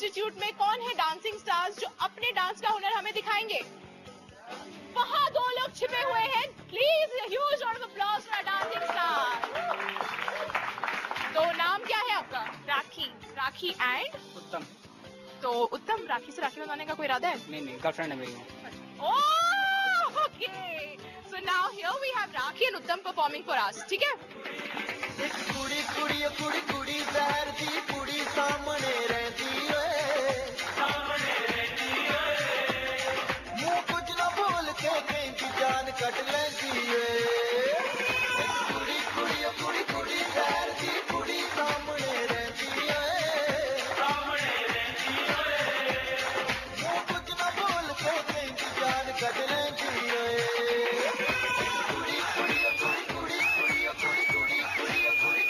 Institute में कौन है डांसिंग स्टार्स जो अपने डांस का हुनर हमें दिखाएंगे? वहाँ 2 लोग छिपे हुए हैं। Please huge round of applause for dancing star. तो नाम क्या है आपका? राखी। राखी एंड उत्तम। तो उत्तम, राखी से राखी बनाने का कोई इरादा है? नहीं, गर्लफ्रेंड है मेरी। Oh, okay. So now here we have Rakhi and Uttam performing for us. ठीक है? एक कुड़ी कुड़ी कुड़ी कुड़ी शहर दी कुड़ी सामने रहती है, सामने रहती है, मुंह कुछ ना बोल के कहती जान कट लेती है। एक कुड़ी कुड़ी कुड़ी कुड़ी शहर दी कुड़ी सामने रहती है, सामने रहती है, मुंह कुछ ना बोल के कहती जान कट लेती है। कुड़ी कुड़ी कुड़ी कुड़ी कुड़ी कुड़ी कुड़ी कुड़ी कुड़ी कुड़ी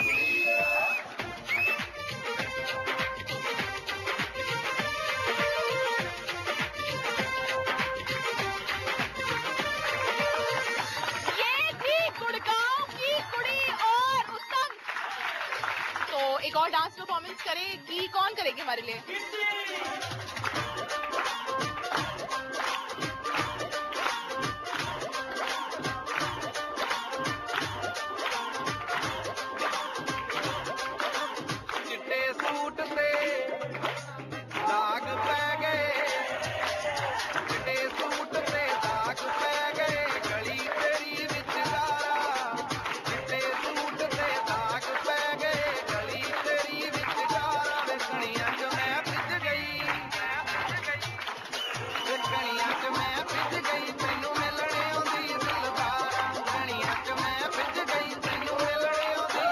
ये थी गुड़गांव की कुड़ी और उत्तम। तो एक और डांस परफॉर्मेंस करेगी, कौन करेगी हमारे लिए? चिट्टे सूट पे दाग पै गए, चिट्टे सूट पे दाग पै गए, गली तेरी विच गारा, चिट्टे सूट पे दाग पै गए, गली तेरी विच गारा, वे कणियां च मैं भिज गई, वे कणियां च मैं भिज गई, तैनू मिलने आउंदी दिलदारा, कणियां च मैं भिज गई, तैनू मिलने आउंदी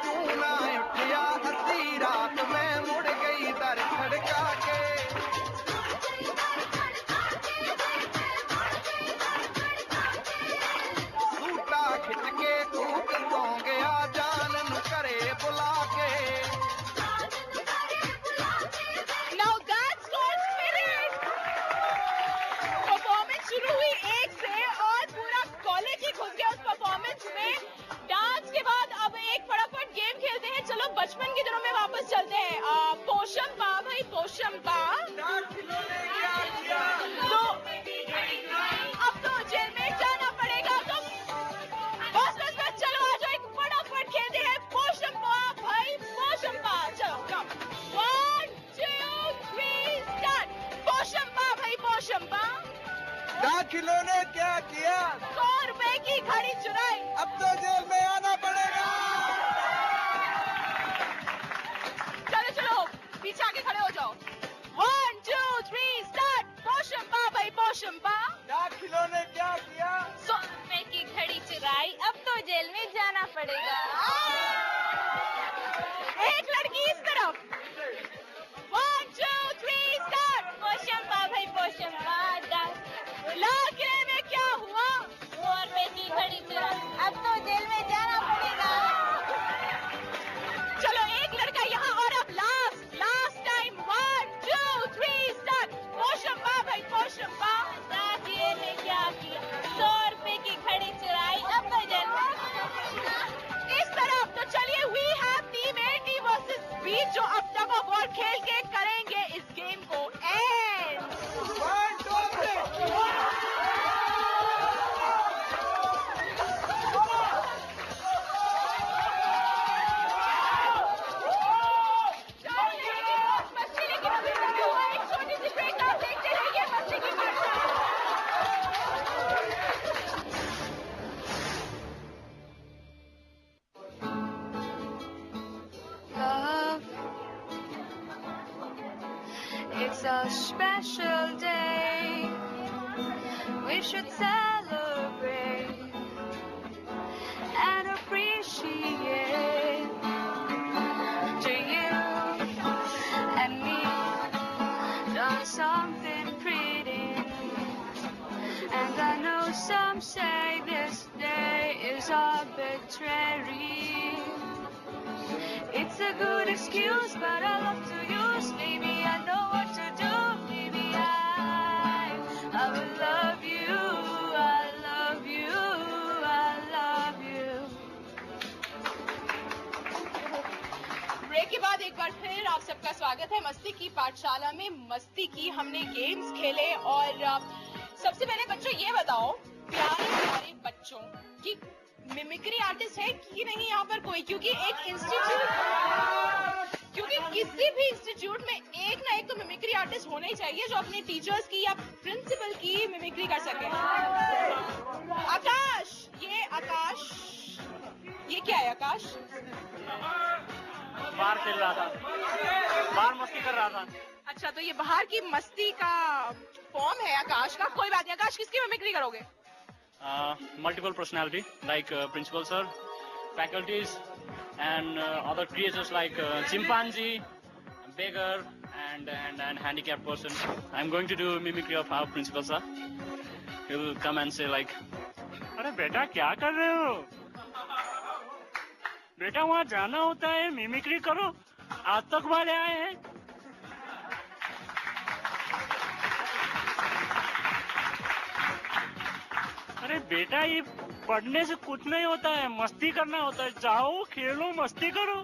तू ना उठिया हंसी रात में मुड़ गई दर खड़का के, सूटा खिंच के कूक सौ गया जान नू घरे बुला के। Now that's called spirit. Performance शुरू हुई 1 से और पूरा कॉलेज ही घुस गया उस परफॉर्मेंस में। डांस के बाद अब एक फटाफट गेम खेलते हैं। चलो बचपन के दिनों में वापस चलते हैं। पोशम पा भाई, पोशम पा। तो अब तो जेल में जाना पड़ेगा। तो बस चलो आ जाओ, एक फटाफट खेलते हैं। पोशम पा भाई, पोशम पा। चलो 1 2 3 स्टार्ट। पोशम पा भाई, पोशम पा। दाखिलों ने क्या किया? 100 रुपए की घड़ी चुराई। अब तो जेल में आना पड़ेगा। चलो पीछे आके खड़े हो जाओ। 1 2 3 स्टार्ट। पोशम पा भाई, पोशम पा। दाखिलों ने क्या किया? 100 रुपए की घड़ी चुराई, अब तो जेल में जाना पड़ेगा। एक लड़की इस तरफ। 1 2 3 स्टार्ट। पोशम पा भाई, पोशम पा। लाल किले में क्या हुआ? 100 रुपए की घड़ी चुराई, अब तो जेल में जाना पड़ेगा। चलो एक लड़का यहाँ और अब लास्ट टाइम। 1 2 3 स्टार्ट। पोशम पा भाई, पोशम पा। दाखिले ने क्या किया? 100 रुपए की घड़ी चुराई, अब तो जेल में। इस तरफ तो चलिए we have team A T versus B जो अब तक वॉर खेल के करेंगे इस गेम को and. 1 2 3 Love, it's a special day. We should celebrate and appreciate to you and me done something pretty. And I know some say this day is arbitrary. It's a good excuse, but I love to use. Maybe I know what to do. Maybe I will love you. I love you. I love you. Break के बाद एक बार फिर आप सबका स्वागत है मस्ती की पाठशाला में। मस्ती की हमने गेम्स खेले और सबसे पहले बच्चों ये बताओ, प्यारे प्यारे बच्चों की मिमिक्री आर्टिस्ट है कि नहीं यहाँ पर कोई? क्योंकि किसी भी इंस्टीट्यूट में एक ना एक तो मिमिक्री आर्टिस्ट होना ही चाहिए जो अपने टीचर्स की या प्रिंसिपल की मिमिक्री कर सके। आकाश, ये क्या है आकाश? बाहर खेल रहा था, बाहर मस्ती कर रहा था। अच्छा, तो ये बाहर की मस्ती का फॉर्म है आकाश का। कोई बात नहीं। आकाश, किसकी मिमिक्री करोगे? Multiple personality like principal sir, faculties and other creatures like chimpanzee, beggar and handicapped person. I'm going to do mimicry of our principal sir. He will come and say like, अरे बेटा क्या कर रहे हो? बेटा वहाँ जाना होता है, मिमिक्री करो। आज तक वाले आए हैं। अरे बेटा ये पढ़ने से कुछ नहीं होता है, मस्ती करना होता है। जाओ खेलो, मस्ती करो।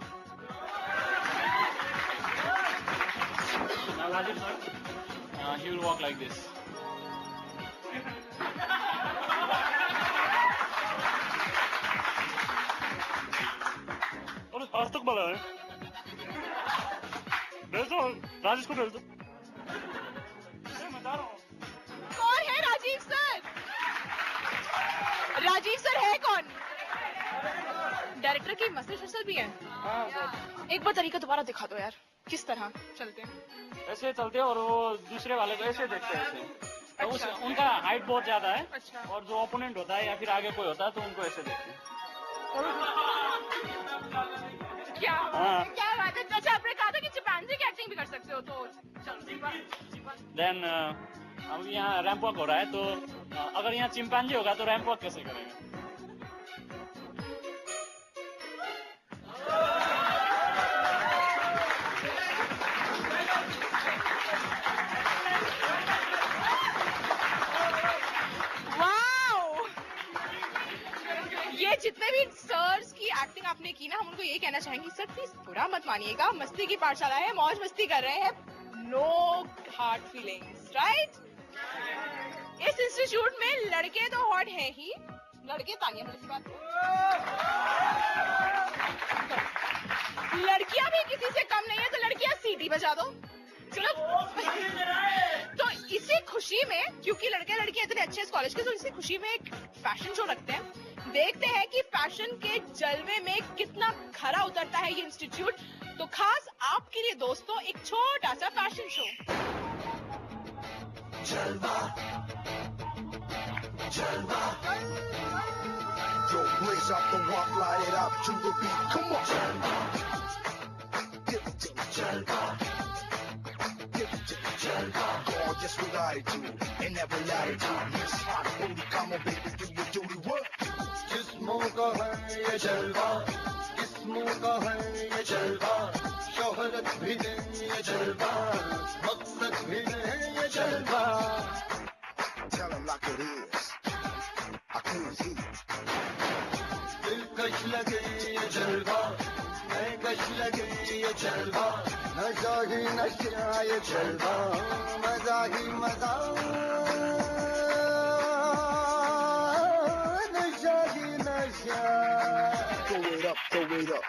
Now Rajiv sir, he will walk like this. और आज तक बोला है। भेज दो, राजेश को भेज दो। मैं बता रहा हूँ। कौन है राजीव सर? राजीव सर है कौन? डायरेक्टर की मसल शसल भी है। एक बार तरीका दोबारा दिखा दो यार, किस तरह चलते हैं? ऐसे चलते हैं और वो दूसरे वाले को ऐसे देखते हैं ऐसे। तो उनका हाइट बहुत ज्यादा है। अच्छा। और जो ओपोनेंट होता है या फिर आगे कोई होता है तो उनको ऐसे देखते हैं। क्या हाँ। क्या बात है। अच्छा, आपने कहा था कि चिंपैंजी की एक्टिंग भी कर सकते हो, तो देन अब यहाँ रैंप वॉक हो रहा है, तो अगर यहाँ चिंपैंजी होगा तो रैंप वॉक कैसे करेगा? ये जितने भी सर्स की एक्टिंग आपने की ना, हम उनको ये कहना चाहेंगे सर प्लीज बुरा मत मानिएगा, मस्ती की पाठशाला है, मौज मस्ती कर रहे हैं, नो हार्ड फीलिंग्स, राइट? इस इंस्टीट्यूट में लड़के तो हॉट है ही, लड़के तालियां बजाइए बात। लड़कियां भी किसी से कम नहीं है, तो लड़कियां सीटी बजा दो। चलो तो इसी खुशी में, क्योंकि लड़के लड़कियां इतने अच्छे इस कॉलेज के, तो इसी खुशी में एक फैशन शो रखते हैं। देखते हैं कि फैशन के जलवे में कितना खरा उतरता है ये इंस्टीट्यूट। तो खास आपके लिए दोस्तों एक छोटा सा फैशन शो। जलवा जलवा Yo, blaze up the walk, light it up to the beat. Come on. Jhalwa. Give it to me, Jhalwa. Give it to me, Jhalwa. Gorgeous with attitude and never latitude. Miss Hot Booty, come on, baby, do your duty work. जिस्मों का है ये जलवा, जिस्मों का है ये जलवा, शोहरत भी दे ये जलवा, मकसद भी दे ये जलवा. Tell them like it is. I can't hear. दिलकश लगे ये जलवा, महकश लगे ये जलवा, नशा ही नशा ये जलवा, मजा ही मजा, नशा ही नशा. Throw it up, throw it up.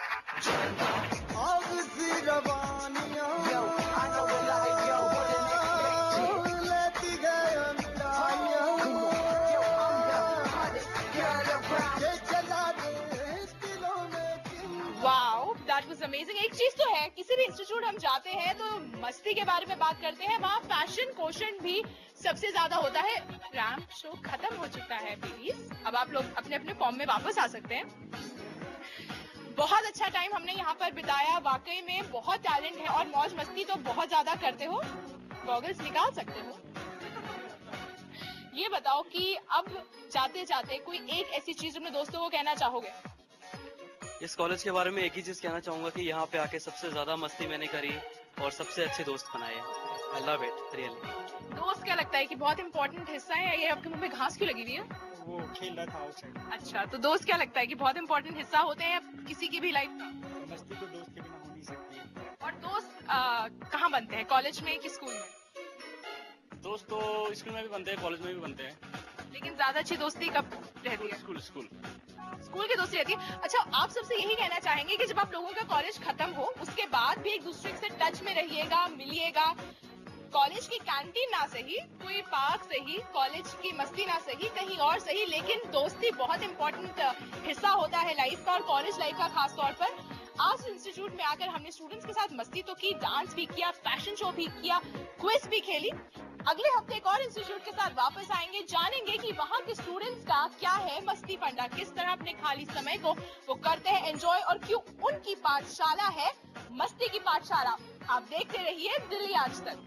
जलवा. आग सी रवानियां. Yo, I know it like yo, what a nigga लेती गए अंदाज़ियां. Come on, yo, I'm the hottest girl around. ये चला दे दिलों में किन. Wow, that was amazing. एक चीज तो है, किसी भी इंस्टीट्यूट हम जाते हैं तो मस्ती के बारे में बात करते हैं, वहाँ फैशन कोशेंट भी सबसे ज्यादा होता है। रैंप शो खत्म हो चुका है प्लीज, अब आप लोग अपने अपने फॉर्म में वापस आ सकते हैं। बहुत अच्छा टाइम हमने यहाँ पर बिताया, वाकई में बहुत टैलेंट है और मौज मस्ती तो बहुत ज्यादा करते हो। गॉगल्स निकाल सकते हो। ये बताओ कि अब जाते जाते कोई एक ऐसी चीज अपने दोस्तों को कहना चाहोगे? इस कॉलेज के बारे में एक ही चीज कहना चाहूंगा कि यहाँ पे आके सबसे ज्यादा मस्ती मैंने करी और सबसे अच्छे दोस्त बनाए। I love it really. दोस्त क्या लगता है कि बहुत इंपॉर्टेंट हिस्सा है? ये आपके मुंह में घास क्यों लगी हुई है? वो खेल रहा था आउटसाइड। अच्छा, तो दोस्त क्या लगता है कि बहुत इंपॉर्टेंट हिस्सा होते हैं किसी की भी लाइफ का? मस्ती तो दोस्त के बिना हो नहीं सकती है। और दोस्त कहाँ बनते हैं, कॉलेज में कि स्कूल में? दोस्त तो स्कूल में भी बनते हैं, कॉलेज में भी बनते हैं। लेकिन ज्यादा अच्छी दोस्ती कब रहती है? स्कूल स्कूल स्कूल की दोस्ती रहती है। अच्छा, आप सबसे यही कहना चाहेंगे कि जब आप लोगों का कॉलेज खत्म हो उसके बाद भी एक दूसरे से टच में रहिएगा, मिलिएगा। कॉलेज की कैंटीन ना सही, कोई पार्क सही, कॉलेज की मस्ती ना सही, कहीं और सही, लेकिन दोस्ती बहुत इंपॉर्टेंट हिस्सा होता है लाइफ का, और कॉलेज लाइफ का खास तौर पर। आज इंस्टीट्यूट में आकर हमने स्टूडेंट्स के साथ मस्ती तो की, डांस भी किया, फैशन शो भी किया, क्विज भी खेली। अगले हफ्ते एक और इंस्टीट्यूट के साथ वापस आएंगे, जानेंगे कि वहाँ के स्टूडेंट्स का क्या है मस्ती फंडा, किस तरह अपने खाली समय को वो करते हैं एंजॉय, और क्यों उनकी पाठशाला है मस्ती की पाठशाला। आप देखते रहिए दिल्ली आज तक।